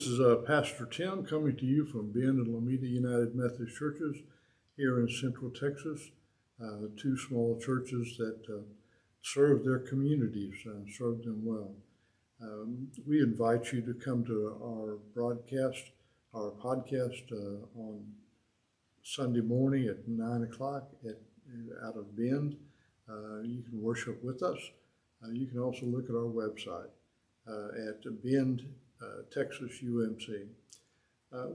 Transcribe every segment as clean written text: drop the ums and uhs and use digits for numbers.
This is Pastor Tim coming to you from Bend and Lomita United Methodist Churches here in Central Texas, two small churches that serve their communities and serve them well. We invite you to come to our podcast on Sunday morning at 9 o'clock out of Bend. You can worship with us. You can also look at our website at Bend, Texas UMC.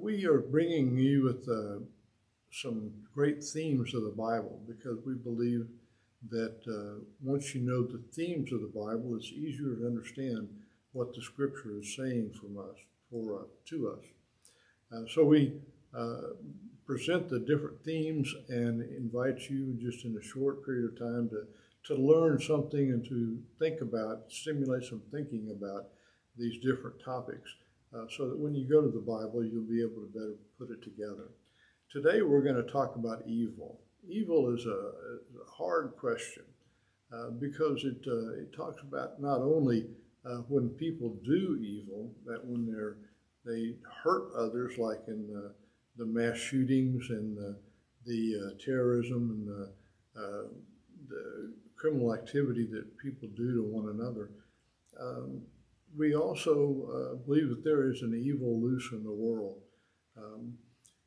We are bringing you with some great themes of the Bible because we believe that once you know the themes of the Bible, it's easier to understand what the Scripture is saying to us. So we present the different themes and invite you just in a short period of time to learn something and to think about, stimulate some thinking about these different topics, so that when you go to the Bible, you'll be able to better put it together. Today, we're going to talk about evil. Evil is a hard question because it talks about not only when people do evil, that when they hurt others, like in the mass shootings and the terrorism and the criminal activity that people do to one another. We also believe that there is an evil loose in the world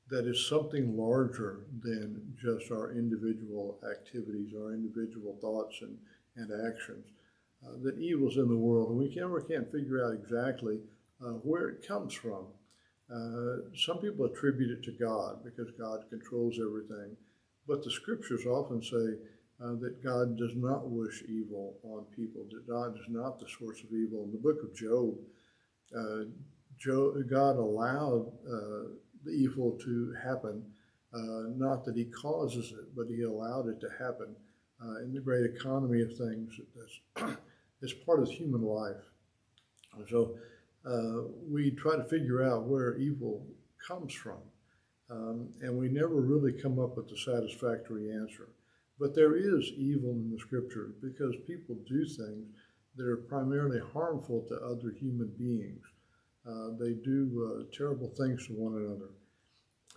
that is something larger than just our individual activities, our individual thoughts and actions. That evil's in the world, and we never can't figure out exactly where it comes from. Some people attribute it to God because God controls everything, but the scriptures often say that God does not wish evil on people, that God is not the source of evil. In the book of Job, God allowed the evil to happen, not that he causes it, but he allowed it to happen in the great economy of things. It's part of human life. So we try to figure out where evil comes from, and we never really come up with a satisfactory answer. But there is evil in the scripture because people do things that are primarily harmful to other human beings. They do terrible things to one another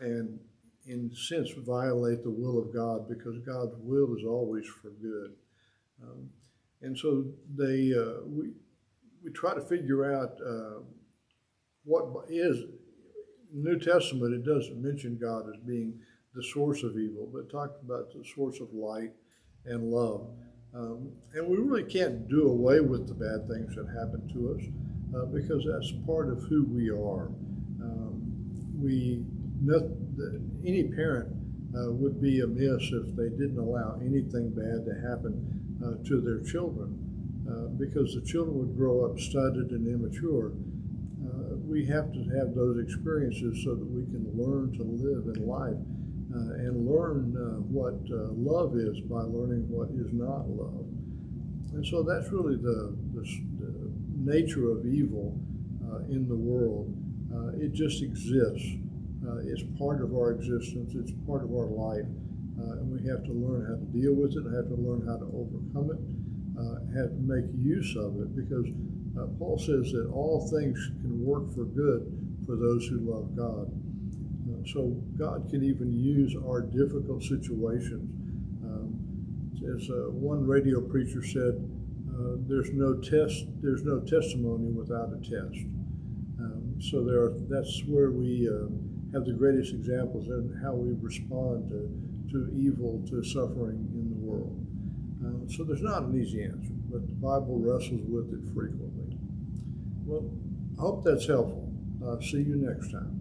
and in a sense violate the will of God because God's will is always for good. And so we try to figure out what is New Testament. It doesn't mention God as being the source of evil, but talks about the source of light and love. And we really can't do away with the bad things that happen to us because that's part of who we are. Any parent would be amiss if they didn't allow anything bad to happen to their children because the children would grow up stuttered and immature. We have to have those experiences so that we can learn to live in life and learn what love is by learning what is not love. And so that's really the nature of evil in the world. It just exists. It's part of our existence. It's part of our life. And we have to learn how to deal with it. We have to learn how to overcome it, have to make use of it, because Paul says that all things can work for good for those who love God. So God can even use our difficult situations. As one radio preacher said, there's no testimony without a test. That's where we have the greatest examples in how we respond to evil, to suffering in the world. So there's not an easy answer, but the Bible wrestles with it frequently. Well, I hope that's helpful. See you next time.